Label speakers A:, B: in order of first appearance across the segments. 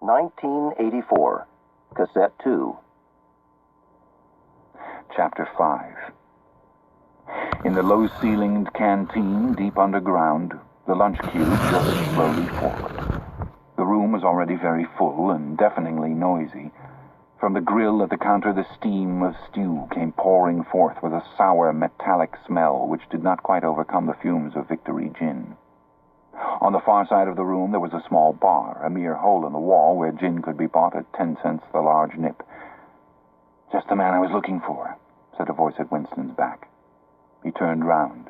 A: 1984. Cassette 2.
B: Chapter 5. In the low-ceilinged canteen deep underground, the lunch queue jerked slowly forward. The room was already very full and deafeningly noisy. From the grill at the counter, the steam of stew came pouring forth with a sour, metallic smell which did not quite overcome the fumes of Victory gin. On the far side of the room there was a small bar, a mere hole in the wall where gin could be bought at 10 cents the large nip. "Just the man I was looking for," said a voice at Winston's back. He turned round.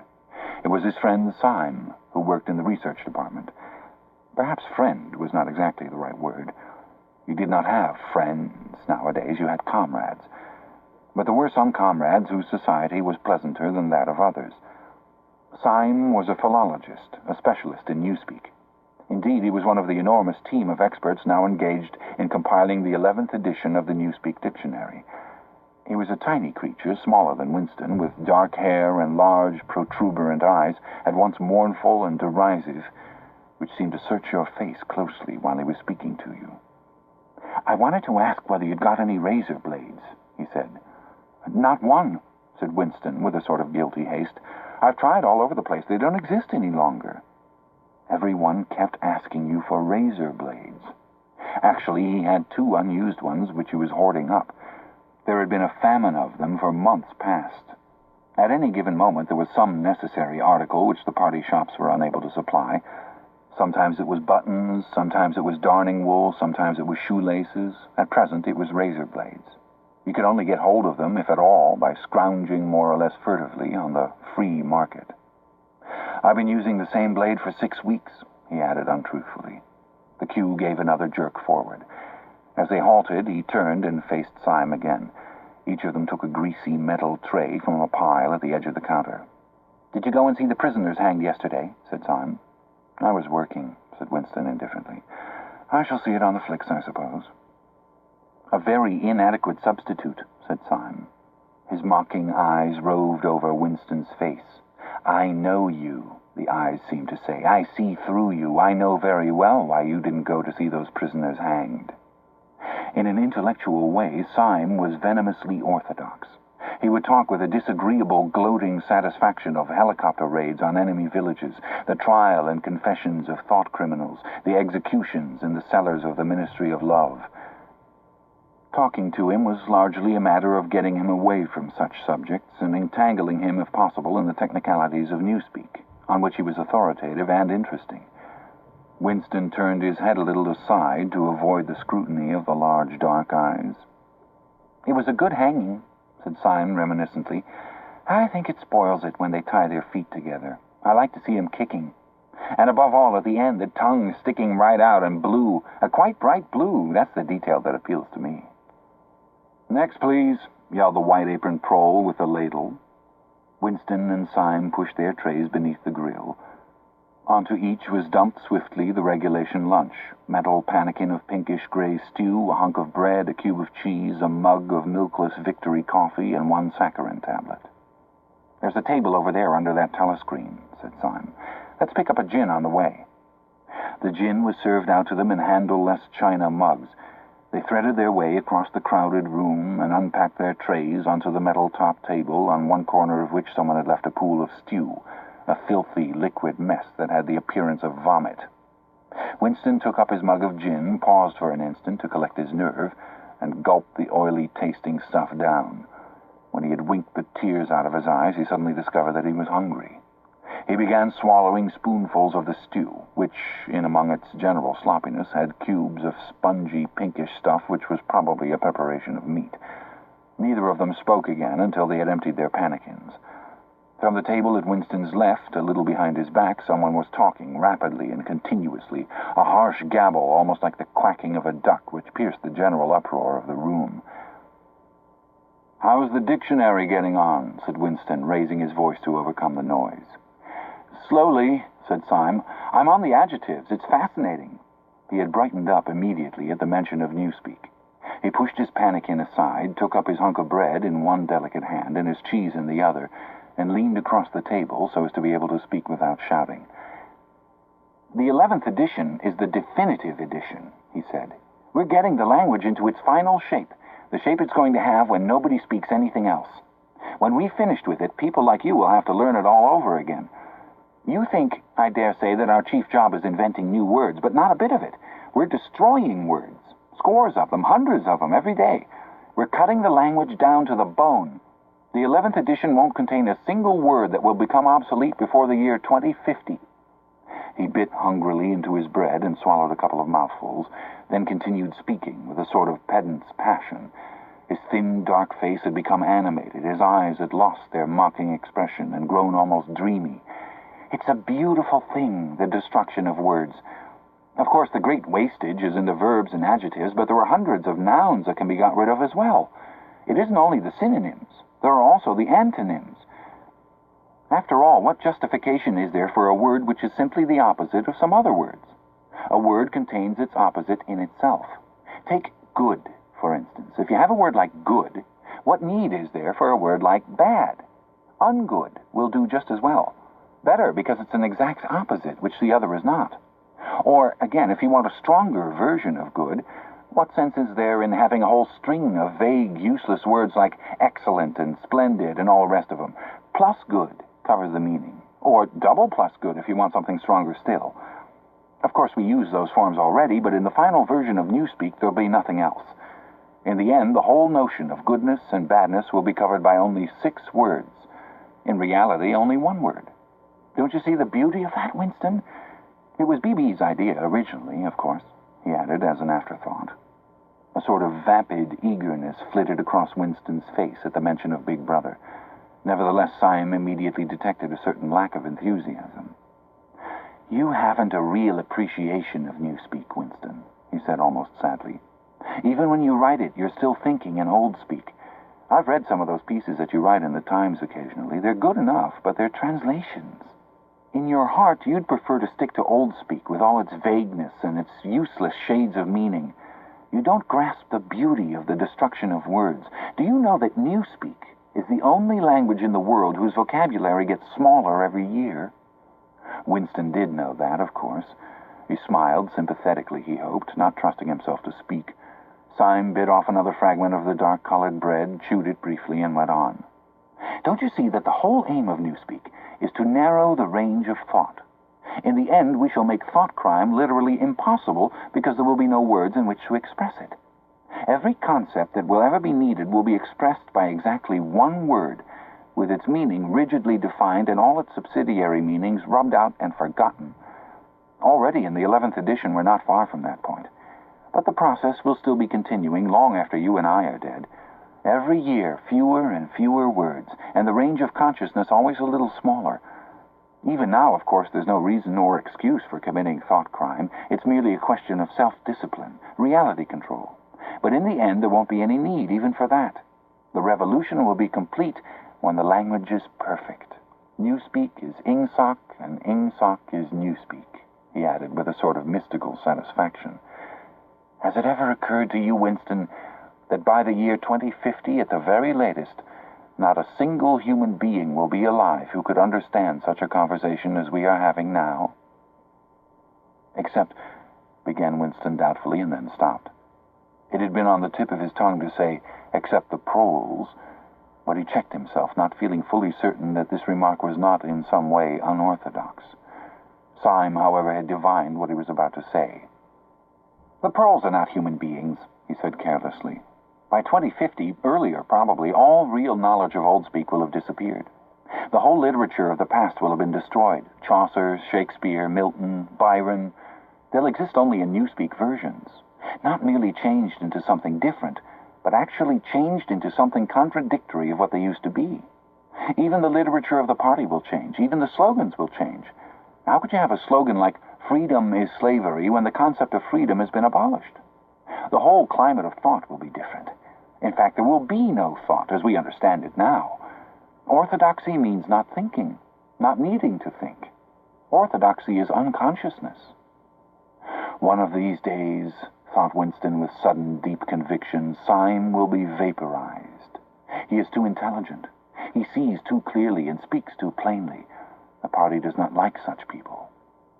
B: It was his friend Syme, who worked in the research department. Perhaps friend was not exactly the right word. You did not have friends nowadays, you had comrades. But there were some comrades whose society was pleasanter than that of others. Syme was a philologist, a specialist in newspeak. Indeed, he was one of the enormous team of experts now engaged in compiling the 11th edition of the Newspeak Dictionary. He was a tiny creature, smaller than Winston, with dark hair and large, protuberant eyes, at once mournful and derisive, which seemed to search your face closely while he was speaking to you. "I wanted to ask whether you'd got any razor blades," he said. "Not one," said Winston, with a sort of guilty haste. "I've tried all over the place. They don't exist any longer." Everyone kept asking you for razor blades. Actually, he had 2 unused ones which he was hoarding up. There had been a famine of them for months past. At any given moment there was some necessary article which the party shops were unable to supply. Sometimes it was buttons, sometimes it was darning wool, sometimes it was shoelaces. At present it was razor blades. You could only get hold of them, if at all, by scrounging more or less furtively on the free market. "I've been using the same blade for 6 weeks, he added untruthfully. The queue gave another jerk forward. As they halted, he turned and faced Syme again. Each of them took a greasy metal tray from a pile at the edge of the counter. "Did you go and see the prisoners hanged yesterday?" said Syme. "I was working," said Winston indifferently. "I shall see it on the flicks, I suppose." "A very inadequate substitute," said Syme. His mocking eyes roved over Winston's face. "I know you," the eyes seemed to say. "I see through you. I know very well why you didn't go to see those prisoners hanged." In an intellectual way, Syme was venomously orthodox. He would talk with a disagreeable, gloating satisfaction of helicopter raids on enemy villages, the trial and confessions of thought criminals, the executions in the cellars of the Ministry of Love. Talking to him was largely a matter of getting him away from such subjects and entangling him, if possible, in the technicalities of newspeak, on which he was authoritative and interesting. Winston turned his head a little aside to avoid the scrutiny of the large dark eyes. "It was a good hanging," said Syme reminiscently. "I think it spoils it when they tie their feet together. I like to see him kicking. And above all, at the end, the tongue sticking right out and blue, a quite bright blue. That's the detail that appeals to me." "Next, please," yelled the white-aproned prole with the ladle. Winston and Syme pushed their trays beneath the grill. Onto each was dumped swiftly the regulation lunch: metal pannikin of pinkish-gray stew, a hunk of bread, a cube of cheese, a mug of milkless Victory coffee, and 1 saccharin tablet. "There's a table over there under that telescreen," said Syme. "Let's pick up a gin on the way." The gin was served out to them in handleless china mugs. They threaded their way across the crowded room and unpacked their trays onto the metal-top table, on one corner of which someone had left a pool of stew, a filthy liquid mess that had the appearance of vomit. Winston took up his mug of gin, paused for an instant to collect his nerve, and gulped the oily-tasting stuff down. When he had winked the tears out of his eyes, he suddenly discovered that he was hungry. He began swallowing spoonfuls of the stew, which, in among its general sloppiness, had cubes of spongy, pinkish stuff which was probably a preparation of meat. Neither of them spoke again until they had emptied their pannikins. From the table at Winston's left, a little behind his back, someone was talking rapidly and continuously, a harsh gabble, almost like the quacking of a duck, which pierced the general uproar of the room. "How's the dictionary getting on?" said Winston, raising his voice to overcome the noise. "Slowly," said Syme. "I'm on the adjectives. It's fascinating." He had brightened up immediately at the mention of newspeak. He pushed his pannikin aside, took up his hunk of bread in one delicate hand and his cheese in the other, and leaned across the table so as to be able to speak without shouting. "The 11th edition is the definitive edition," he said. We're getting the language into its final shape, the shape it's going to have when nobody speaks anything else. When we've finished with it, people like you will have to learn it all over again. You think, I dare say, that our chief job is inventing new words, but not a bit of it. We're destroying words. Scores of them, hundreds of them, every day. We're cutting the language down to the bone. The 11th edition won't contain a single word that will become obsolete before the year 2050. He bit hungrily into his bread and swallowed a couple of mouthfuls, then continued speaking with a sort of pedant's passion. His thin, dark face had become animated. His eyes had lost their mocking expression and grown almost dreamy. It's a beautiful thing, the destruction of words. Of course, the great wastage is in the verbs and adjectives, but there are hundreds of nouns that can be got rid of as well. It isn't only the synonyms. There are also the antonyms. After all, what justification is there for a word which is simply the opposite of some other words? A word contains its opposite in itself. Take good, for instance. If you have a word like good, what need is there for a word like bad? Ungood will do just as well. Better, because it's an exact opposite, which the other is not. Or, again, if you want a stronger version of good, what sense is there in having a whole string of vague, useless words like excellent and splendid and all the rest of them? Plus good covers the meaning. Or double plus good if you want something stronger still. Of course, we use those forms already, but in the final version of Newspeak, there'll be nothing else. In the end, the whole notion of goodness and badness will be covered by only 6 words. In reality, only 1 word. Don't you see the beauty of that, Winston? It was BB's idea originally, of course, he added as an afterthought. A sort of vapid eagerness flitted across Winston's face at the mention of Big Brother. Nevertheless, Syme immediately detected a certain lack of enthusiasm. You haven't a real appreciation of Newspeak, Winston, he said almost sadly. Even when you write it, you're still thinking in old speak. I've read some of those pieces that you write in the Times occasionally. They're good enough, but they're translations. In your heart, you'd prefer to stick to old speak with all its vagueness and its useless shades of meaning. You don't grasp the beauty of the destruction of words. Do you know that Newspeak is the only language in the world whose vocabulary gets smaller every year? Winston did know that, of course. He smiled sympathetically, he hoped, not trusting himself to speak. Syme bit off another fragment of the dark-colored bread, chewed it briefly, and went on. Don't you see that the whole aim of Newspeak is to narrow the range of thought? In the end, we shall make thought crime literally impossible because there will be no words in which to express it. Every concept that will ever be needed will be expressed by exactly 1 word, with its meaning rigidly defined and all its subsidiary meanings rubbed out and forgotten. Already in the 11th edition, we're not far from that point. But the process will still be continuing long after you and I are dead. Every year, fewer and fewer words, and the range of consciousness always a little smaller. Even now, of course, there's no reason or excuse for committing thought crime. It's merely a question of self-discipline, reality control. But in the end, there won't be any need even for that. The revolution will be complete when the language is perfect. Newspeak is Ingsoc, and Ingsoc is Newspeak, he added with a sort of mystical satisfaction. Has it ever occurred to you, Winston, that by the year 2050, at the very latest, not a single human being will be alive who could understand such a conversation as we are having now? Except, began Winston doubtfully and then stopped. It had been on the tip of his tongue to say, except the proles, but he checked himself, not feeling fully certain that this remark was not in some way unorthodox. Syme, however, had divined what he was about to say. The proles are not human beings, he said carelessly. By 2050, earlier probably, all real knowledge of Old Speak will have disappeared. The whole literature of the past will have been destroyed. Chaucer, Shakespeare, Milton, Byron. They'll exist only in Newspeak versions. Not merely changed into something different, but actually changed into something contradictory of what they used to be. Even the literature of the party will change. Even the slogans will change. How could you have a slogan like, "Freedom is slavery," when the concept of freedom has been abolished? The whole climate of thought will be different. In fact, there will be no thought as we understand it now. Orthodoxy means not thinking, not needing to think. Orthodoxy is unconsciousness. One of these days, thought Winston with sudden, deep conviction, Syme will be vaporized. He is too intelligent. He sees too clearly and speaks too plainly. The party does not like such people.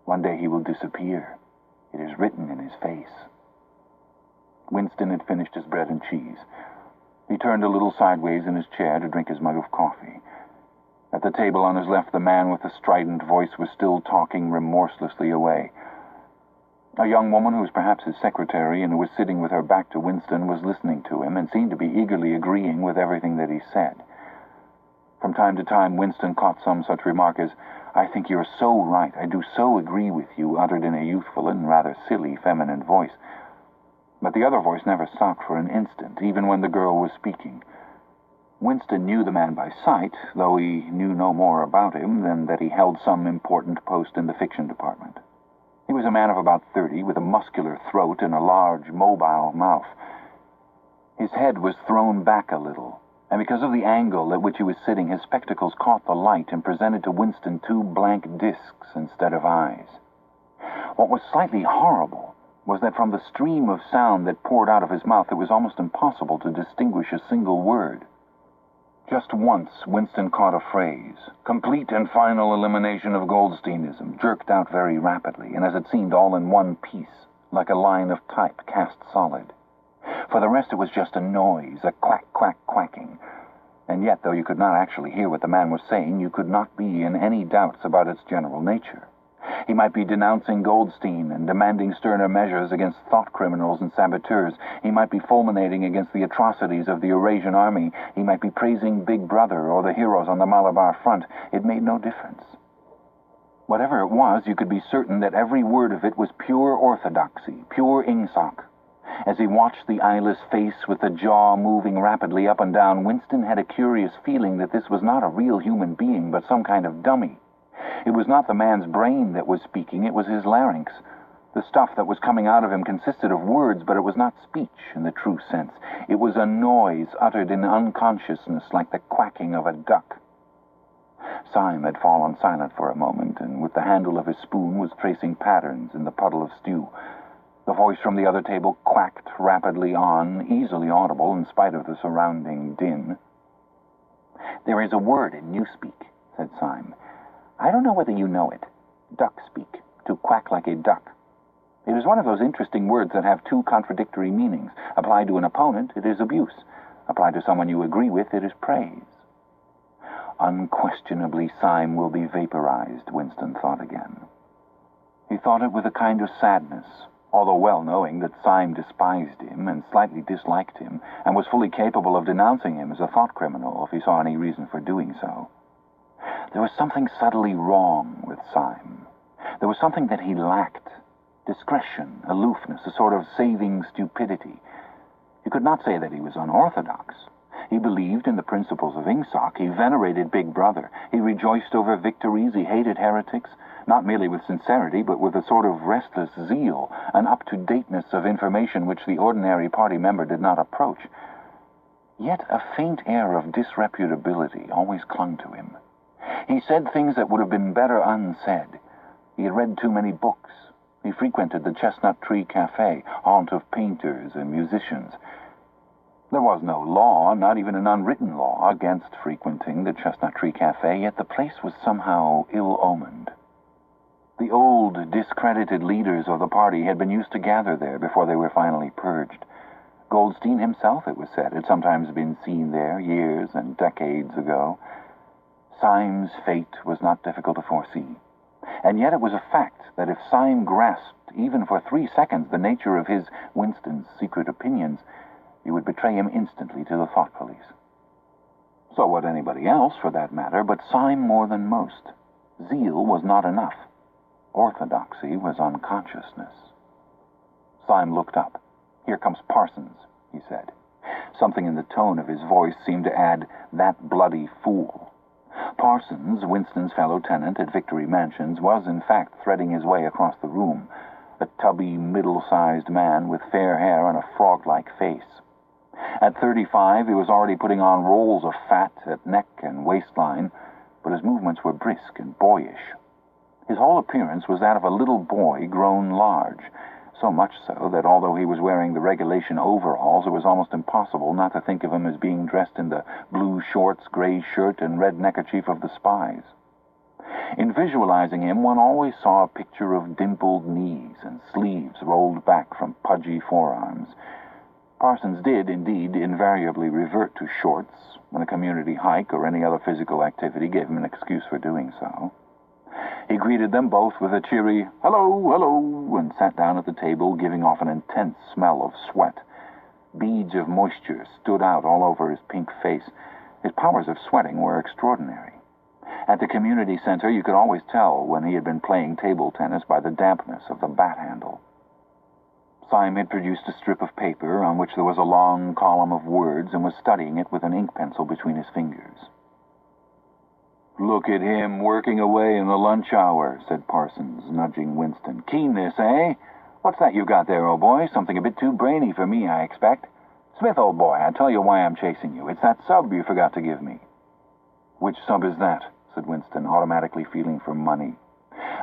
B: One day he will disappear. It is written in his face. Winston had finished his bread and cheese. He turned a little sideways in his chair to drink his mug of coffee. At the table on his left, the man with the strident voice was still talking remorselessly away. A young woman who was perhaps his secretary and who was sitting with her back to Winston was listening to him and seemed to be eagerly agreeing with everything that he said. From time to time, Winston caught some such remark as, "I think you're so right, I do so agree with you," uttered in a youthful and rather silly feminine voice. But the other voice never stopped for an instant, even when the girl was speaking. Winston knew the man by sight, though he knew no more about him than that he held some important post in the fiction department. He was a man of about 30, with a muscular throat and a large, mobile mouth. His head was thrown back a little, and because of the angle at which he was sitting, his spectacles caught the light and presented to Winston two blank discs instead of eyes. What was slightly horrible was that from the stream of sound that poured out of his mouth, it was almost impossible to distinguish a single word. Just once, Winston caught a phrase, "complete and final elimination of Goldsteinism," jerked out very rapidly, and as it seemed all in one piece, like a line of type cast solid. For the rest, it was just a noise, a quack, quack, quacking. And yet, though you could not actually hear what the man was saying, you could not be in any doubts about its general nature. He might be denouncing Goldstein and demanding sterner measures against thought criminals and saboteurs. He might be fulminating against the atrocities of the Eurasian army. He might be praising Big Brother or the heroes on the Malabar front. It made no difference. Whatever it was, you could be certain that every word of it was pure orthodoxy, pure Ingsoc. As he watched the eyeless face with the jaw moving rapidly up and down, Winston had a curious feeling that this was not a real human being, but some kind of dummy. It was not the man's brain that was speaking, it was his larynx. The stuff that was coming out of him consisted of words, but it was not speech in the true sense. It was a noise uttered in unconsciousness, like the quacking of a duck. Syme had fallen silent for a moment, and with the handle of his spoon was tracing patterns in the puddle of stew. The voice from the other table quacked rapidly on, easily audible in spite of the surrounding din. "There is a word in Newspeak," said Syme. "I don't know whether you know it. Duck speak, to quack like a duck. It is one of those interesting words that have two contradictory meanings. Applied to an opponent, it is abuse. Applied to someone you agree with, it is praise." Unquestionably, Syme will be vaporized, Winston thought again. He thought it with a kind of sadness, although well knowing that Syme despised him and slightly disliked him, and was fully capable of denouncing him as a thought criminal if he saw any reason for doing so. There was something subtly wrong with Syme. There was something that he lacked. Discretion, aloofness, a sort of saving stupidity. You could not say that he was unorthodox. He believed in the principles of Ingsoc. He venerated Big Brother. He rejoiced over victories. He hated heretics, not merely with sincerity, but with a sort of restless zeal, an up-to-dateness of information which the ordinary party member did not approach. Yet a faint air of disreputability always clung to him. He said things that would have been better unsaid. He had read too many books. He frequented the Chestnut Tree Cafe, haunt of painters and musicians. There was no law, not even an unwritten law, against frequenting the Chestnut Tree Cafe, yet the place was somehow ill-omened. The old, discredited leaders of the party had been used to gather there before they were finally purged. Goldstein himself, it was said, had sometimes been seen there years and decades ago. Syme's fate was not difficult to foresee. And yet it was a fact that if Syme grasped, even for 3 seconds, the nature of his, Winston's, secret opinions, he would betray him instantly to the thought police. So would anybody else, for that matter, but Syme more than most. Zeal was not enough. Orthodoxy was unconsciousness. Syme looked up. "Here comes Parsons," he said. Something in the tone of his voice seemed to add, "that bloody fool." Parsons, Winston's fellow tenant at Victory Mansions, was in fact threading his way across the room, a tubby, middle-sized man with fair hair and a frog-like face. At 35, he was already putting on rolls of fat at neck and waistline, but his movements were brisk and boyish. His whole appearance was that of a little boy grown large, so much so that although he was wearing the regulation overalls, it was almost impossible not to think of him as being dressed in the blue shorts, gray shirt, and red neckerchief of the spies. In visualizing him, one always saw a picture of dimpled knees and sleeves rolled back from pudgy forearms. Parsons did, indeed, invariably revert to shorts when a community hike or any other physical activity gave him an excuse for doing so. He greeted them both with a cheery, "Hello, hello," and sat down at the table, giving off an intense smell of sweat. Beads of moisture stood out all over his pink face. His powers of sweating were extraordinary. At the community center, you could always tell when he had been playing table tennis by the dampness of the bat handle. Syme had produced a strip of paper on which there was a long column of words and was studying it with an ink pencil between his fingers. "Look at him working away in the lunch hour," said Parsons, nudging Winston. "Keen this, eh? What's that you got there, old boy? Something a bit too brainy for me, I expect. Smith, old boy, I'll tell you why I'm chasing you. It's that sub you forgot to give me." "Which sub is that?" said Winston, automatically feeling for money.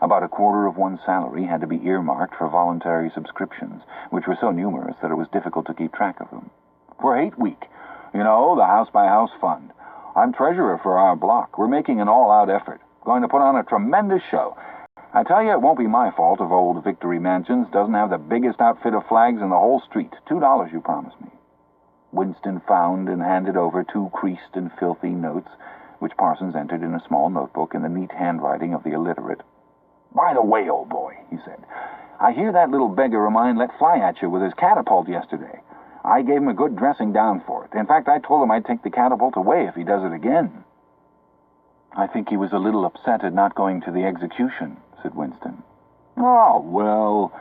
B: About a quarter of one's salary had to be earmarked for voluntary subscriptions, which were so numerous that it was difficult to keep track of them. "For 8 week. You know, the house-by-house fund. I'm treasurer for our block. We're making an all-out effort. Going to put on a tremendous show. I tell you, it won't be my fault if old Victory Mansions doesn't have the biggest outfit of flags in the whole street. $2 you promised me." Winston found and handed over 2 creased and filthy notes, which Parsons entered in a small notebook in the neat handwriting of the illiterate. "By the way, old boy," he said, "I hear that little beggar of mine let fly at you with his catapult yesterday. I gave him a good dressing down for it. In fact, I told him I'd take the catapult away if he does it again." "I think he was a little upset at not going to the execution," said Winston. "Oh, well,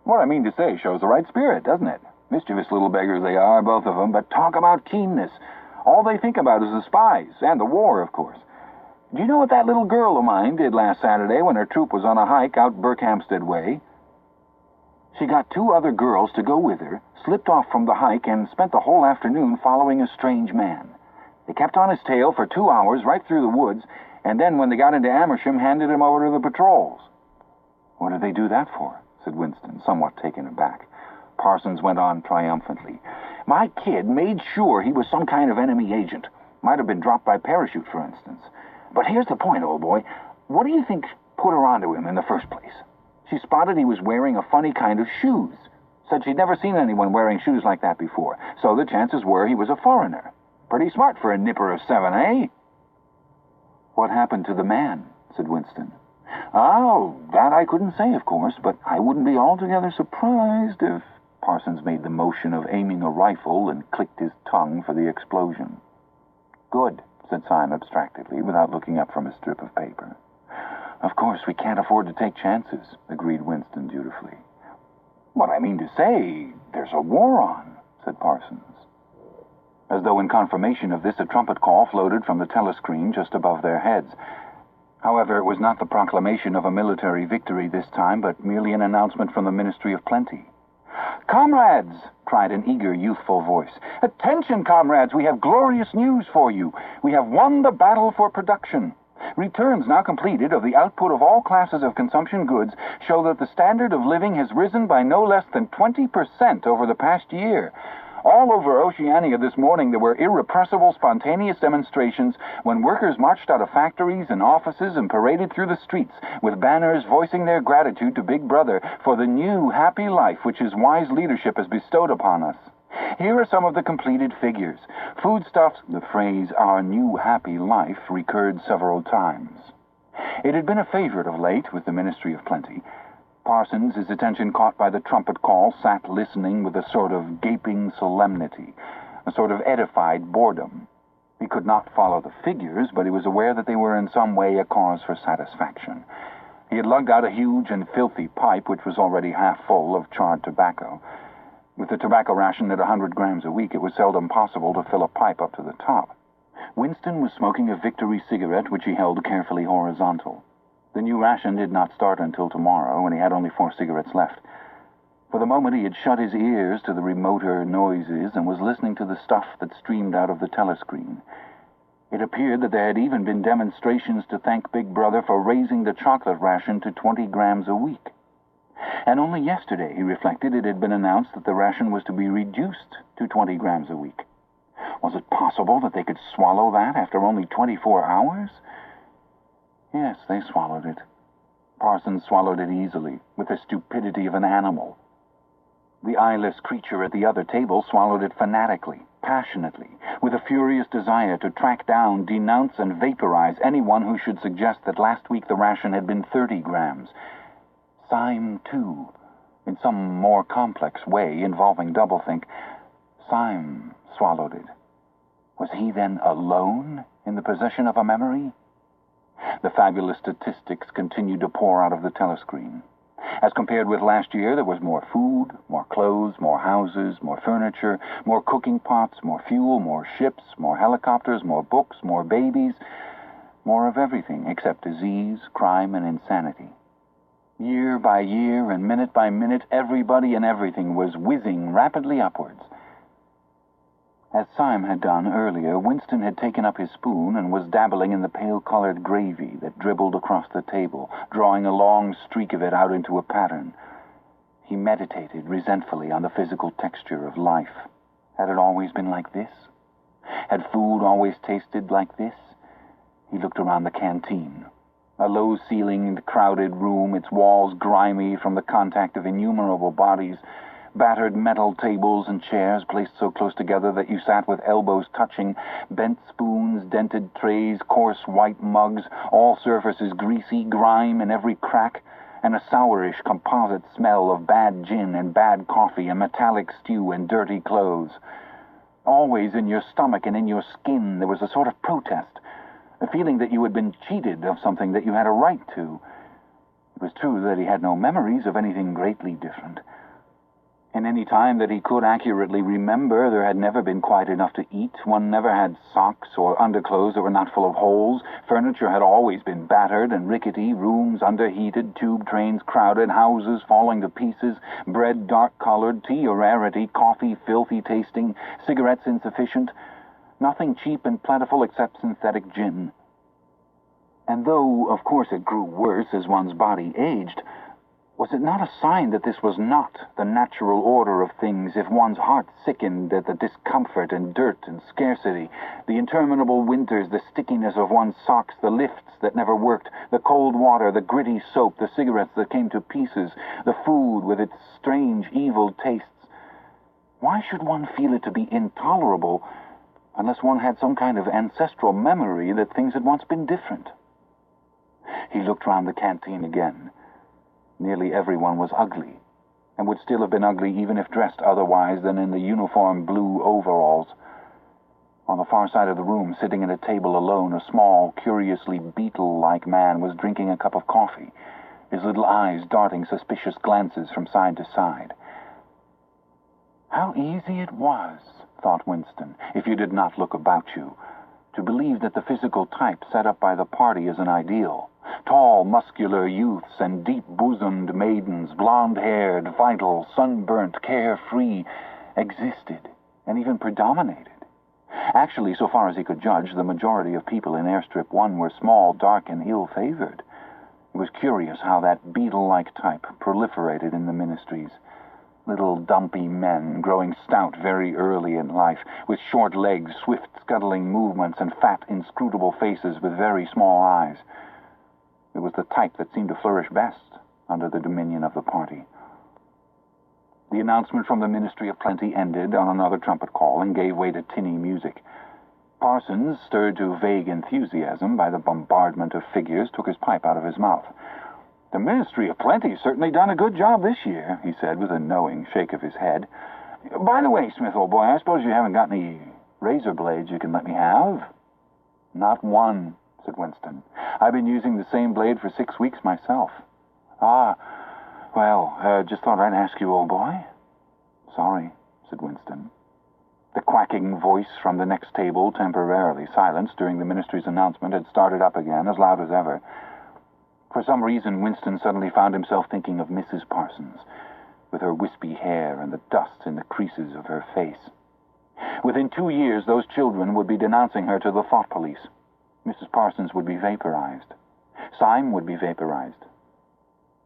B: what I mean to say shows the right spirit, doesn't it? Mischievous little beggars they are, both of them, but talk about keenness. All they think about is the spies, and the war, of course. Do you know what that little girl of mine did last Saturday when her troop was on a hike out Berkhamsted way? She got 2 other girls to go with her, slipped off from the hike, and spent the whole afternoon following a strange man. They kept on his tail for 2 hours right through the woods, and then when they got into Amersham, handed him over to the patrols." "What did they do that for?" said Winston, somewhat taken aback. Parsons went on triumphantly. "My kid made sure he was some kind of enemy agent. Might have been dropped by parachute, for instance. But here's the point, old boy. What do you think put her onto him in the first place? She spotted he was wearing a funny kind of shoes. Said she'd never seen anyone wearing shoes like that before, so the chances were he was a foreigner. Pretty smart for a nipper of 7, eh?" "What happened to the man?" said Winston. "Oh, that I couldn't say, of course, but I wouldn't be altogether surprised if—" Parsons made the motion of aiming a rifle and clicked his tongue for the explosion. "Good," said Syme abstractedly, without looking up from his strip of paper. "Of course, we can't afford to take chances," agreed Winston dutifully. "What I mean to say, there's a war on," said Parsons. As though in confirmation of this, a trumpet call floated from the telescreen just above their heads. However, it was not the proclamation of a military victory this time, but merely an announcement from the Ministry of Plenty. "Comrades!" cried an eager, youthful voice. "Attention, comrades! We have glorious news for you. We have won the battle for production. Returns now completed of the output of all classes of consumption goods show that the standard of living has risen by no less than 20% over the past year. All over Oceania this morning there were irrepressible, spontaneous demonstrations when workers marched out of factories and offices and paraded through the streets with banners voicing their gratitude to Big Brother for the new, happy life which his wise leadership has bestowed upon us. Here are some of the completed figures. Foodstuffs, the phrase, 'our new happy life,' recurred several times. It had been a favorite of late with the Ministry of Plenty. Parsons, his attention caught by the trumpet call, sat listening with a sort of gaping solemnity, a sort of edified boredom. He could not follow the figures, but he was aware that they were in some way a cause for satisfaction. He had lugged out a huge and filthy pipe, which was already half full of charred tobacco. With the tobacco ration at 100 grams a week, it was seldom possible to fill a pipe up to the top. Winston was smoking a Victory cigarette, which he held carefully horizontal. The new ration did not start until tomorrow, and he had only 4 cigarettes left. For the moment he had shut his ears to the remoter noises and was listening to the stuff that streamed out of the telescreen. It appeared that there had even been demonstrations to thank Big Brother for raising the chocolate ration to 20 grams a week. And only yesterday, he reflected, it had been announced that the ration was to be reduced to 20 grams a week. Was it possible that they could swallow that after only 24 hours? Yes, they swallowed it. Parsons swallowed it easily, with the stupidity of an animal. The eyeless creature at the other table swallowed it fanatically, passionately, with a furious desire to track down, denounce, and vaporize anyone who should suggest that last week the ration had been 30 grams. Syme, too, in some more complex way involving doublethink, Syme swallowed it. Was he then alone in the possession of a memory? The fabulous statistics continued to pour out of the telescreen. As compared with last year, there was more food, more clothes, more houses, more furniture, more cooking pots, more fuel, more ships, more helicopters, more books, more babies, more of everything except disease, crime, and insanity. Year by year and minute by minute, everybody and everything was whizzing rapidly upwards. As Syme had done earlier, Winston had taken up his spoon and was dabbling in the pale-colored gravy that dribbled across the table, drawing a long streak of it out into a pattern. He meditated resentfully on the physical texture of life. Had it always been like this? Had food always tasted like this? He looked around the canteen. A low-ceilinged, crowded room, its walls grimy from the contact of innumerable bodies, battered metal tables and chairs placed so close together that you sat with elbows touching, bent spoons, dented trays, coarse white mugs, all surfaces greasy, grime in every crack, and a sourish composite smell of bad gin and bad coffee and metallic stew and dirty clothes. Always in your stomach and in your skin there was a sort of protest, a feeling that you had been cheated of something that you had a right to. It was true that he had no memories of anything greatly different. In any time that he could accurately remember, there had never been quite enough to eat. One never had socks or underclothes that were not full of holes. Furniture had always been battered and rickety, rooms underheated, tube trains crowded, houses falling to pieces, bread dark-colored, tea a rarity, coffee filthy tasting, cigarettes insufficient, nothing cheap and plentiful except synthetic gin. And though, of course, it grew worse as one's body aged, was it not a sign that this was not the natural order of things if one's heart sickened at the discomfort and dirt and scarcity, the interminable winters, the stickiness of one's socks, the lifts that never worked, the cold water, the gritty soap, the cigarettes that came to pieces, the food with its strange, evil tastes? Why should one feel it to be intolerable unless one had some kind of ancestral memory that things had once been different? He looked round the canteen again. Nearly everyone was ugly, and would still have been ugly even if dressed otherwise than in the uniform blue overalls. On the far side of the room, sitting at a table alone, a small, curiously beetle-like man was drinking a cup of coffee, his little eyes darting suspicious glances from side to side. How easy it was, thought Winston, if you did not look about you, to believe that the physical type set up by the party is an ideal. Tall, muscular youths and deep-bosomed maidens, blonde-haired, vital, sunburnt, carefree, existed and even predominated. Actually, so far as he could judge, the majority of people in Airstrip 1 were small, dark, and ill-favored. It was curious how that beetle-like type proliferated in the ministries. Little dumpy men, growing stout very early in life, with short legs, swift scuttling movements, and fat, inscrutable faces with very small eyes. It was the type that seemed to flourish best under the dominion of the party. The announcement from the Ministry of Plenty ended on another trumpet call and gave way to tinny music. Parsons, stirred to vague enthusiasm by the bombardment of figures, took his pipe out of his mouth. "The Ministry of Plenty's certainly done a good job this year," he said with a knowing shake of his head. "By the way, Smith, old boy, I suppose you haven't got any razor blades you can let me have?" "Not one," said Winston. "I've been using the same blade for 6 weeks myself." "Ah, well, just thought I'd ask you, old boy." "Sorry," said Winston. The quacking voice from the next table, temporarily silenced during the ministry's announcement, had started up again, as loud as ever. For some reason, Winston suddenly found himself thinking of Mrs. Parsons, with her wispy hair and the dust in the creases of her face. Within 2 years, those children would be denouncing her to the thought police. Mrs. Parsons would be vaporized. Syme would be vaporized.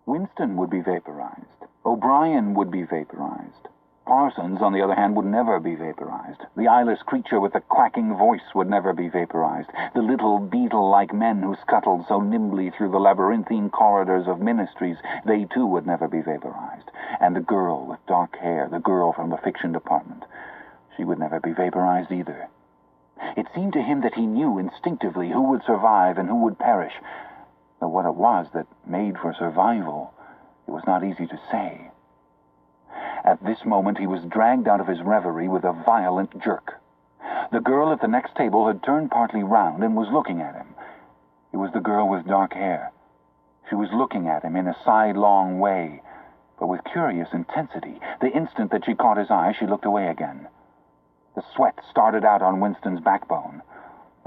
B: Winston would be vaporized. O'Brien would be vaporized. Parsons, on the other hand, would never be vaporized. The eyeless creature with the quacking voice would never be vaporized. The little beetle-like men who scuttled so nimbly through the labyrinthine corridors of ministries, they too would never be vaporized. And the girl with dark hair, the girl from the fiction department. She would never be vaporized either. It seemed to him that he knew instinctively who would survive and who would perish. Though what it was that made for survival, it was not easy to say. At this moment he was dragged out of his reverie with a violent jerk. The girl at the next table had turned partly round and was looking at him. It was the girl with dark hair. She was looking at him in a sidelong way, but with curious intensity. The instant that she caught his eye, she looked away again. The sweat started out on Winston's backbone.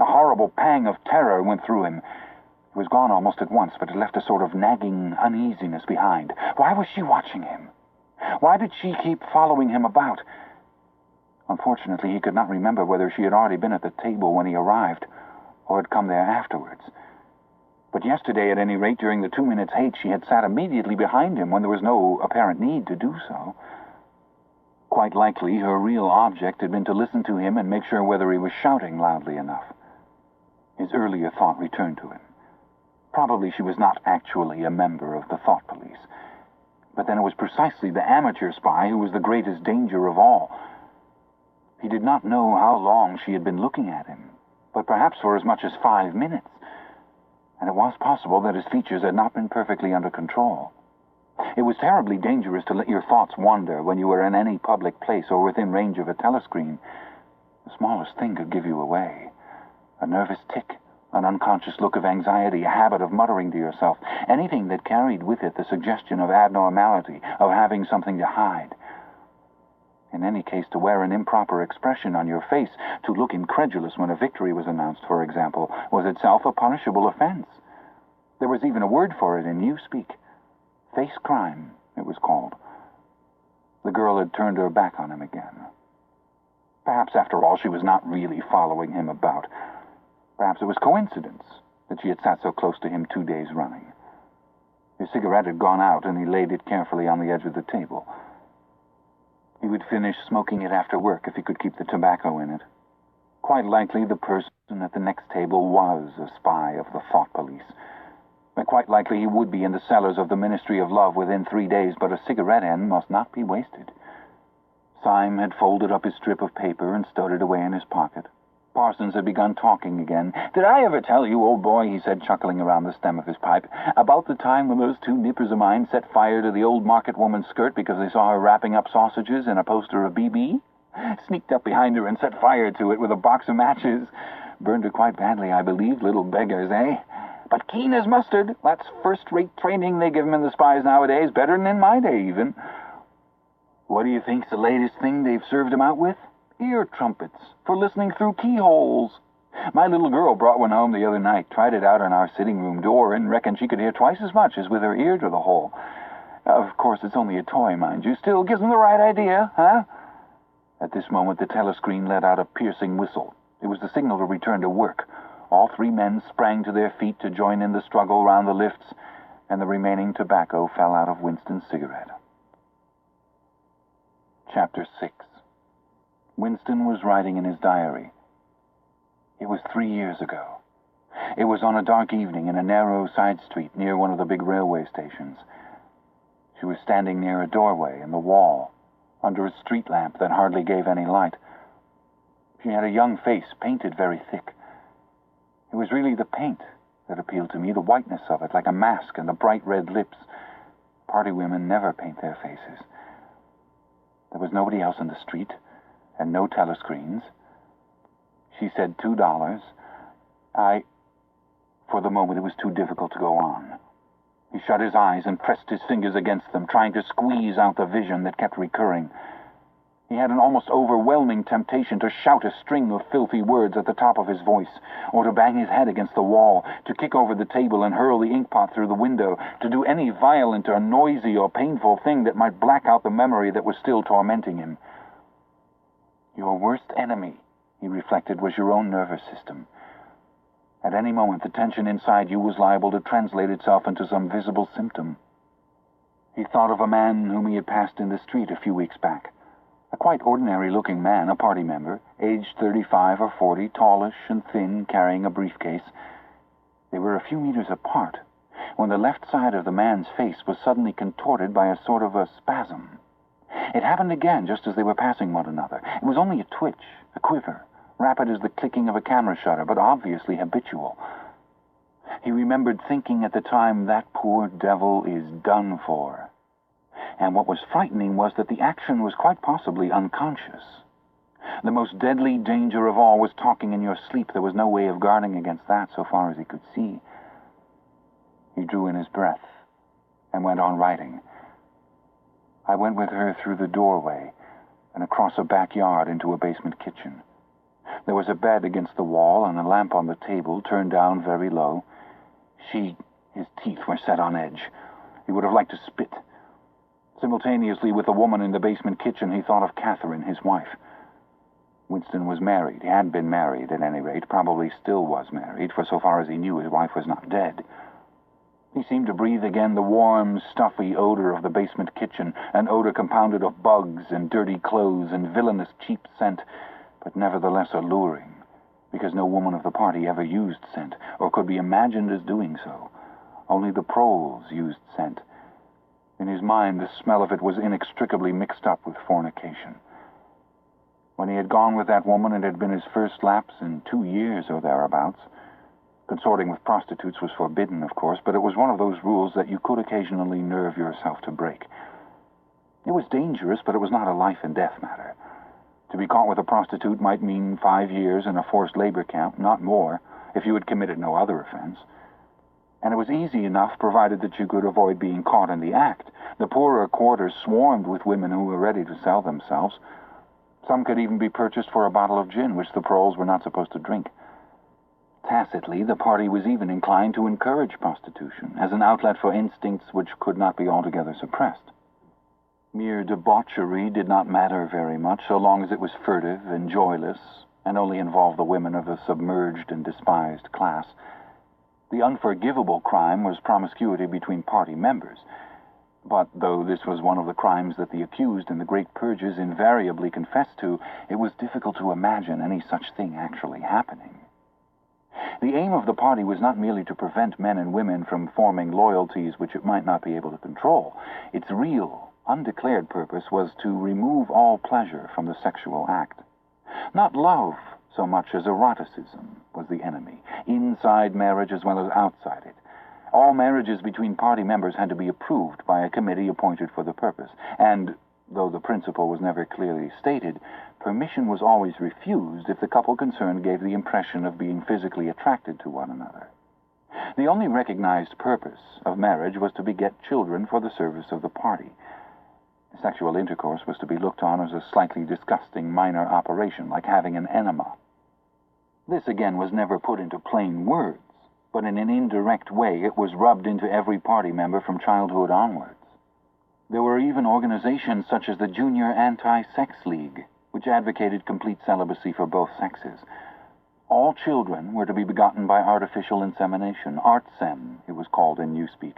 B: A horrible pang of terror went through him. It was gone almost at once, but it left a sort of nagging uneasiness behind. Why was she watching him? Why did she keep following him about? Unfortunately, he could not remember whether she had already been at the table when he arrived, or had come there afterwards. But yesterday, at any rate, during the 2 minutes' hate, she had sat immediately behind him when there was no apparent need to do so. Quite likely, her real object had been to listen to him and make sure whether he was shouting loudly enough. His earlier thought returned to him. Probably she was not actually a member of the thought police. But then it was precisely the amateur spy who was the greatest danger of all. He did not know how long she had been looking at him, but perhaps for as much as 5 minutes. And it was possible that his features had not been perfectly under control. It was terribly dangerous to let your thoughts wander when you were in any public place or within range of a telescreen. The smallest thing could give you away. A nervous tic, an unconscious look of anxiety, a habit of muttering to yourself, anything that carried with it the suggestion of abnormality, of having something to hide. In any case, to wear an improper expression on your face, to look incredulous when a victory was announced, for example, was itself a punishable offense. There was even a word for it in newspeak. Face crime, it was called. The girl had turned her back on him again. Perhaps, after all, she was not really following him about. Perhaps it was coincidence that she had sat so close to him 2 days running. His cigarette had gone out, and he laid it carefully on the edge of the table. He would finish smoking it after work if he could keep the tobacco in it. Quite likely the person at the next table was a spy of the thought police. And quite likely he would be in the cellars of the Ministry of Love within 3 days, but a cigarette end must not be wasted. Syme had folded up his strip of paper and stowed it away in his pocket. Parsons had begun talking again. "Did I ever tell you, old boy," he said, chuckling around the stem of his pipe, "about the time when those 2 nippers of mine set fire to the old market woman's skirt because they saw her wrapping up sausages in a poster of BB? Sneaked up behind her and set fire to it with a box of matches. Burned her quite badly, I believe, little beggars, eh? But keen as mustard. That's first-rate training they give 'em in the spies nowadays, better than in my day, even. What do you think's the latest thing they've served 'em out with? Ear trumpets, for listening through keyholes. My little girl brought one home the other night, tried it out on our sitting room door, and reckoned she could hear twice as much as with her ear to the hole. Of course, it's only a toy, mind you. Still gives them the right idea, huh?" At this moment, the telescreen let out a piercing whistle. It was the signal to return to work. All 3 men sprang to their feet to join in the struggle round the lifts, and the remaining tobacco fell out of Winston's cigarette. Chapter 6. Winston was writing in his diary. It was 3 years ago. It was on a dark evening in a narrow side street near one of the big railway stations. She was standing near a doorway in the wall, under a street lamp that hardly gave any light. She had a young face painted very thick. It was really the paint that appealed to me, the whiteness of it, like a mask, and the bright red lips. Party women never paint their faces. There was nobody else in the street, and no telescreens. She said $2. For the moment, it was too difficult to go on. He shut his eyes and pressed his fingers against them, trying to squeeze out the vision that kept recurring. He had an almost overwhelming temptation to shout a string of filthy words at the top of his voice, or to bang his head against the wall, to kick over the table and hurl the inkpot through the window, to do any violent or noisy or painful thing that might black out the memory that was still tormenting him. Your worst enemy, he reflected, was your own nervous system. At any moment, the tension inside you was liable to translate itself into some visible symptom. He thought of a man whom he had passed in the street a few weeks back. A quite ordinary-looking man, a party member, aged 35 or 40, tallish and thin, carrying a briefcase. They were a few meters apart, when the left side of the man's face was suddenly contorted by a sort of a spasm. It happened again just as they were passing one another. It was only a twitch, a quiver, rapid as the clicking of a camera shutter, but obviously habitual. He remembered thinking at the time, that poor devil is done for. And what was frightening was that the action was quite possibly unconscious. The most deadly danger of all was talking in your sleep. There was no way of guarding against that so far as he could see. He drew in his breath and went on writing. I went with her through the doorway and across a backyard into a basement kitchen. There was a bed against the wall and a lamp on the table, turned down very low. His teeth were set on edge. He would have liked to spit. Simultaneously with the woman in the basement kitchen, he thought of Catherine, his wife. Winston was married. He had been married, at any rate, probably still was married, for so far as he knew, his wife was not dead. He seemed to breathe again the warm, stuffy odor of the basement kitchen, an odor compounded of bugs and dirty clothes and villainous cheap scent, but nevertheless alluring, because no woman of the party ever used scent, or could be imagined as doing so. Only the proles used scent. In his mind, the smell of it was inextricably mixed up with fornication. When he had gone with that woman, it had been his first lapse in 2 years or thereabouts. Consorting with prostitutes was forbidden, of course, but it was one of those rules that you could occasionally nerve yourself to break. It was dangerous, but it was not a life-and-death matter. To be caught with a prostitute might mean 5 years in a forced labor camp, not more, if you had committed no other offense. And it was easy enough, provided that you could avoid being caught in the act. The poorer quarters swarmed with women who were ready to sell themselves. Some could even be purchased for a bottle of gin, which the proles were not supposed to drink. Tacitly, the party was even inclined to encourage prostitution, as an outlet for instincts which could not be altogether suppressed. Mere debauchery did not matter very much, so long as it was furtive and joyless, and only involved the women of a submerged and despised class. The unforgivable crime was promiscuity between party members. But though this was one of the crimes that the accused in the great purges invariably confessed to, it was difficult to imagine any such thing actually happening. The aim of the party was not merely to prevent men and women from forming loyalties which it might not be able to control. Its real, undeclared purpose was to remove all pleasure from the sexual act. Not love so much as eroticism was the enemy, inside marriage as well as outside it. All marriages between party members had to be approved by a committee appointed for the purpose, and, though the principle was never clearly stated, permission was always refused if the couple concerned gave the impression of being physically attracted to one another. The only recognized purpose of marriage was to beget children for the service of the party. Sexual intercourse was to be looked on as a slightly disgusting minor operation, like having an enema. This again was never put into plain words, but in an indirect way it was rubbed into every party member from childhood onwards. There were even organizations such as the Junior Anti-Sex League, which advocated complete celibacy for both sexes. All children were to be begotten by artificial insemination, artsem, it was called in newspeak,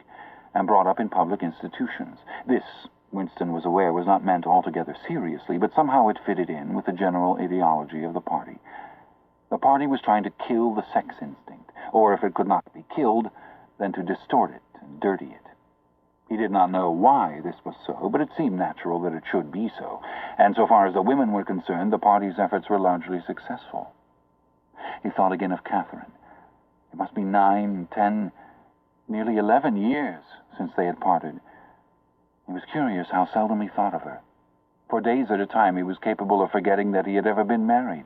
B: and brought up in public institutions. This, Winston was aware, was not meant altogether seriously, but somehow it fitted in with the general ideology of the party. The party was trying to kill the sex instinct, or if it could not be killed, then to distort it and dirty it. He did not know why this was so, but it seemed natural that it should be so, and so far as the women were concerned, the party's efforts were largely successful. He thought again of Catherine. It must be 9, 10, nearly 11 years since they had parted. He was curious how seldom he thought of her. For days at a time he was capable of forgetting that he had ever been married.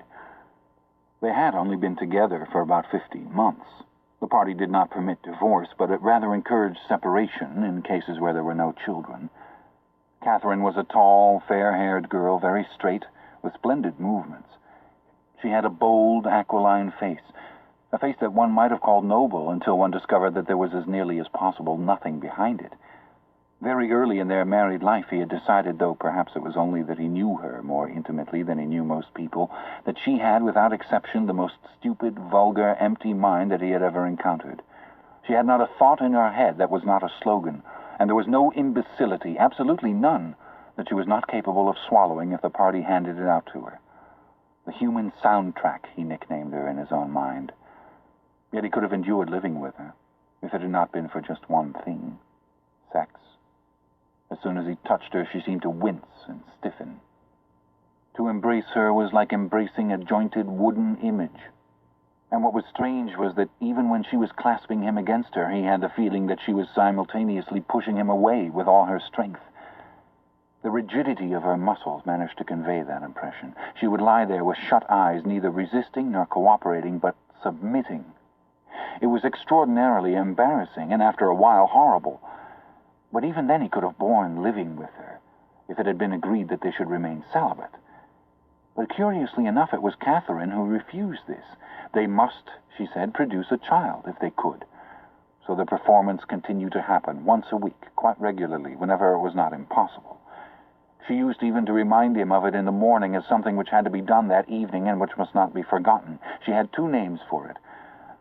B: They had only been together for about 15 months. The party did not permit divorce, but it rather encouraged separation in cases where there were no children. Catherine was a tall, fair-haired girl, very straight, with splendid movements. She had a bold, aquiline face, a face that one might have called noble until one discovered that there was as nearly as possible nothing behind it. Very early in their married life he had decided, though perhaps it was only that he knew her more intimately than he knew most people, that she had, without exception, the most stupid, vulgar, empty mind that he had ever encountered. She had not a thought in her head that was not a slogan, and there was no imbecility, absolutely none, that she was not capable of swallowing if the party handed it out to her. The human soundtrack, he nicknamed her in his own mind. Yet he could have endured living with her. if it had not been for just one thing: sex. As soon as he touched her, she seemed to wince and stiffen. To embrace her was like embracing a jointed wooden image. And what was strange was that even when she was clasping him against her, he had the feeling that she was simultaneously pushing him away with all her strength. The rigidity of her muscles managed to convey that impression. She would lie there with shut eyes, neither resisting nor cooperating, but submitting. It was extraordinarily embarrassing, and after a while horrible. But even then he could have borne living with her, if it had been agreed that they should remain celibate. But curiously enough, it was Catherine who refused this. They must, she said, produce a child if they could. So the performance continued to happen once a week, quite regularly, whenever it was not impossible. She used even to remind him of it in the morning as something which had to be done that evening and which must not be forgotten. She had two names for it.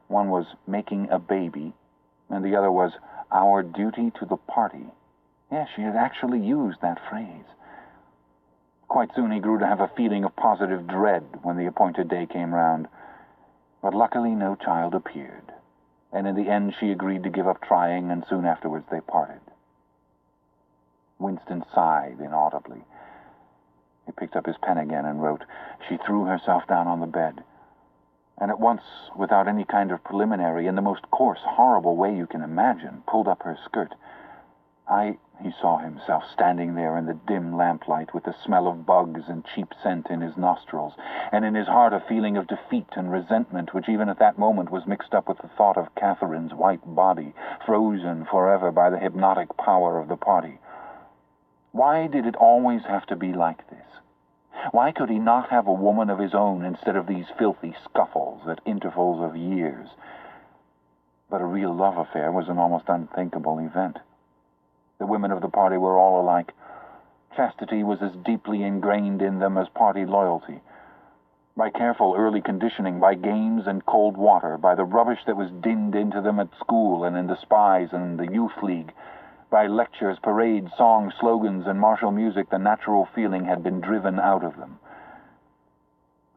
B: One was making a baby, and the other was our duty to the party. Yes, she had actually used that phrase. Quite soon he grew to have a feeling of positive dread when the appointed day came round. But luckily no child appeared, and in the end she agreed to give up trying, and soon afterwards they parted. Winston sighed inaudibly. He picked up his pen again and wrote. She threw herself down on the bed, and at once, without any kind of preliminary, in the most coarse, horrible way you can imagine, pulled up her skirt. He saw himself standing there in the dim lamplight with the smell of bugs and cheap scent in his nostrils, and in his heart a feeling of defeat and resentment which even at that moment was mixed up with the thought of Catherine's white body, frozen forever by the hypnotic power of the party. Why did it always have to be like this? Why could he not have a woman of his own instead of these filthy scuffles at intervals of years? But a real love affair was an almost unthinkable event. The women of the party were all alike. Chastity was as deeply ingrained in them as party loyalty. By careful early conditioning, by games and cold water, by the rubbish that was dinned into them at school and in the spies and the youth league, by lectures, parades, songs, slogans, and martial music, the natural feeling had been driven out of them.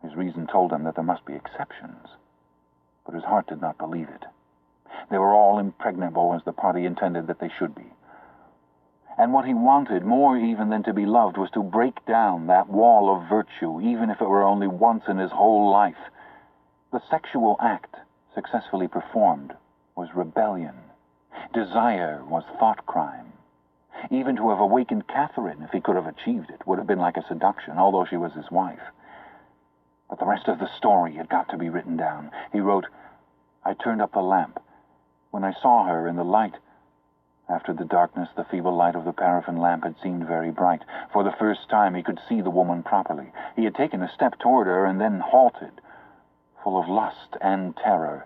B: His reason told him that there must be exceptions, but his heart did not believe it. They were all impregnable as the party intended that they should be. And what he wanted, more even than to be loved, was to break down that wall of virtue, even if it were only once in his whole life. The sexual act, successfully performed, was rebellion. Desire was thought crime. Even to have awakened Catherine, if he could have achieved it, would have been like a seduction, although she was his wife. But the rest of the story had got to be written down. He wrote, I turned up the lamp. When I saw her in the light, after the darkness, the feeble light of the paraffin lamp had seemed very bright. For the first time he could see the woman properly. He had taken a step toward her and then halted, full of lust and terror.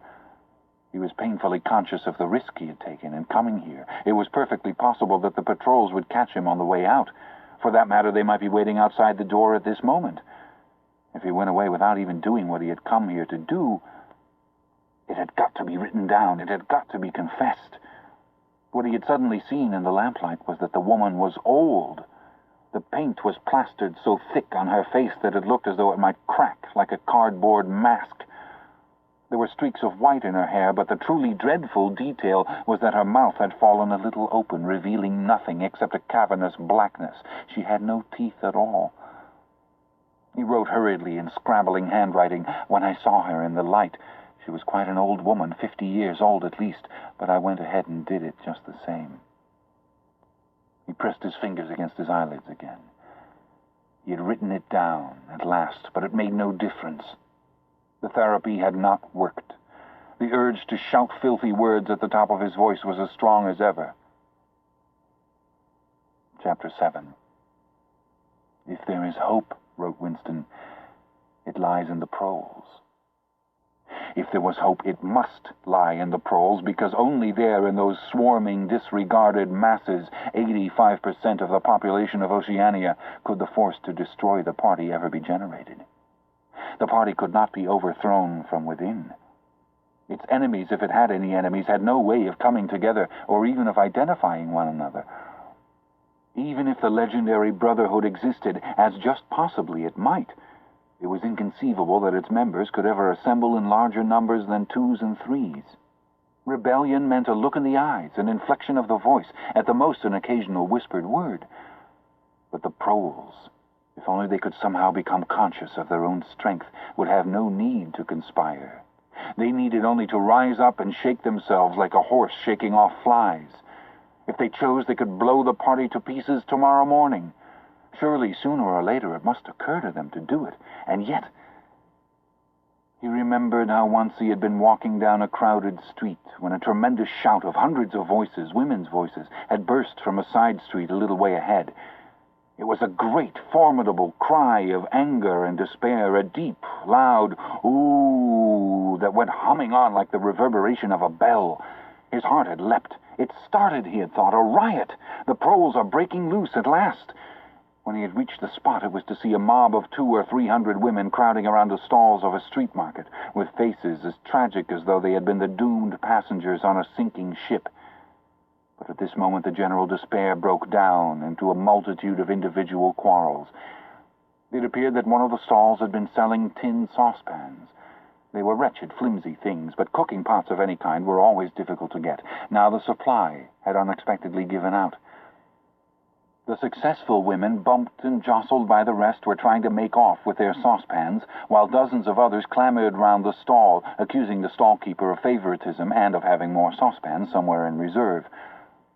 B: He was painfully conscious of the risk he had taken in coming here. It was perfectly possible that the patrols would catch him on the way out. For that matter, they might be waiting outside the door at this moment. If he went away without even doing what he had come here to do, it had got to be written down. It had got to be confessed. What he had suddenly seen in the lamplight was that the woman was old. The paint was plastered so thick on her face that it looked as though it might crack like a cardboard mask. There were streaks of white in her hair, but the truly dreadful detail was that her mouth had fallen a little open, revealing nothing except a cavernous blackness. She had no teeth at all. He wrote hurriedly in scrabbling handwriting. When I saw her in the light, she was quite an old woman, 50 years old at least, but I went ahead and did it just the same. He pressed his fingers against his eyelids again. He had written it down at last, but it made no difference. The therapy had not worked. The urge to shout filthy words at the top of his voice was as strong as ever. Chapter 7. If there is hope, wrote Winston, it lies in the proles. If there was hope, it must lie in the proles, because only there, in those swarming, disregarded masses, 85% of the population of Oceania, could the force to destroy the party ever be generated. The party could not be overthrown from within. Its enemies, if it had any enemies, had no way of coming together or even of identifying one another. Even if the legendary brotherhood existed, as just possibly it might, it was inconceivable that its members could ever assemble in larger numbers than 2s and 3s. Rebellion meant a look in the eyes, an inflection of the voice, at the most an occasional whispered word. But the proles, if only they could somehow become conscious of their own strength, would have no need to conspire. They needed only to rise up and shake themselves like a horse shaking off flies. If they chose, they could blow the party to pieces tomorrow morning. Surely, sooner or later, it must occur to them to do it. And yet, he remembered how once he had been walking down a crowded street when a tremendous shout of hundreds of voices, women's voices, had burst from a side street a little way ahead. It was a great, formidable cry of anger and despair, a deep, loud ooh that went humming on like the reverberation of a bell. His heart had leapt. It started, he had thought, a riot. The proles are breaking loose at last. When he had reached the spot, it was to see a mob of 200 or 300 women crowding around the stalls of a street market, with faces as tragic as though they had been the doomed passengers on a sinking ship. But at this moment the general despair broke down into a multitude of individual quarrels. It appeared that one of the stalls had been selling tin saucepans. They were wretched, flimsy things, but cooking pots of any kind were always difficult to get. Now the supply had unexpectedly given out. The successful women, bumped and jostled by the rest, were trying to make off with their saucepans, while dozens of others clamored round the stall, accusing the stall-keeper of favoritism and of having more saucepans somewhere in reserve.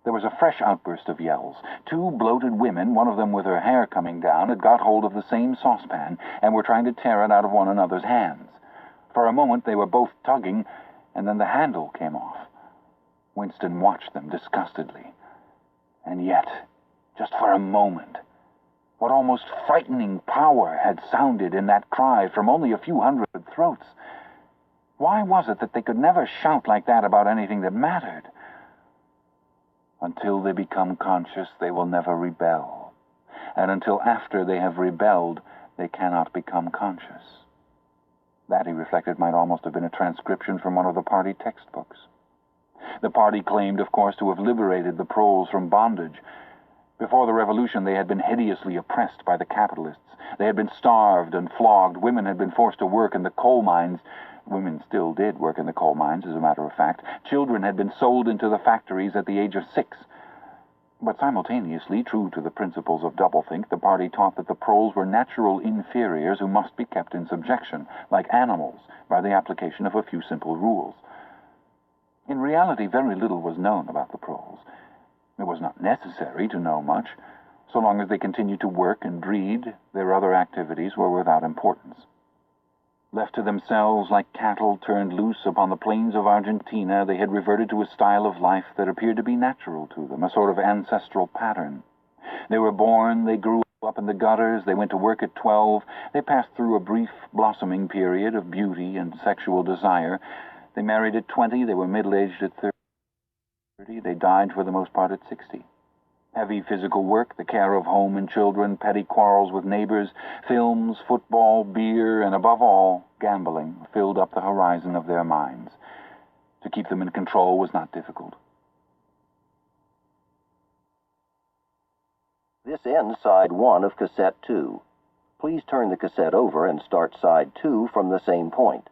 B: There was a fresh outburst of yells. 2 bloated women, one of them with her hair coming down, had got hold of the same saucepan and were trying to tear it out of one another's hands. For a moment they were both tugging, and then the handle came off. Winston watched them disgustedly. And yet, just for a moment, what almost frightening power had sounded in that cry from only a few hundred throats. Why was it that they could never shout like that about anything that mattered? Until they become conscious, they will never rebel. And until after they have rebelled, they cannot become conscious. That, he reflected, might almost have been a transcription from one of the party textbooks. The party claimed, of course, to have liberated the proles from bondage. Before the revolution, they had been hideously oppressed by the capitalists. They had been starved and flogged. Women had been forced to work in the coal mines. Women still did work in the coal mines, as a matter of fact. Children had been sold into the factories at the age of 6. But simultaneously, true to the principles of doublethink, the party taught that the proles were natural inferiors who must be kept in subjection, like animals, by the application of a few simple rules. In reality, very little was known about the proles. It was not necessary to know much. So long as they continued to work and breed, their other activities were without importance. Left to themselves like cattle turned loose upon the plains of Argentina, they had reverted to a style of life that appeared to be natural to them, a sort of ancestral pattern. They were born, they grew up in the gutters, they went to work at 12, they passed through a brief blossoming period of beauty and sexual desire. They married at 20, they were middle-aged at 30, they died for the most part at 60. Heavy physical work, the care of home and children, petty quarrels with neighbors, films, football, beer, and above all, gambling, filled up the horizon of their minds. To keep them in control was not difficult.
A: This ends side 1 of cassette 2. Please turn the cassette over and start side 2 from the same point.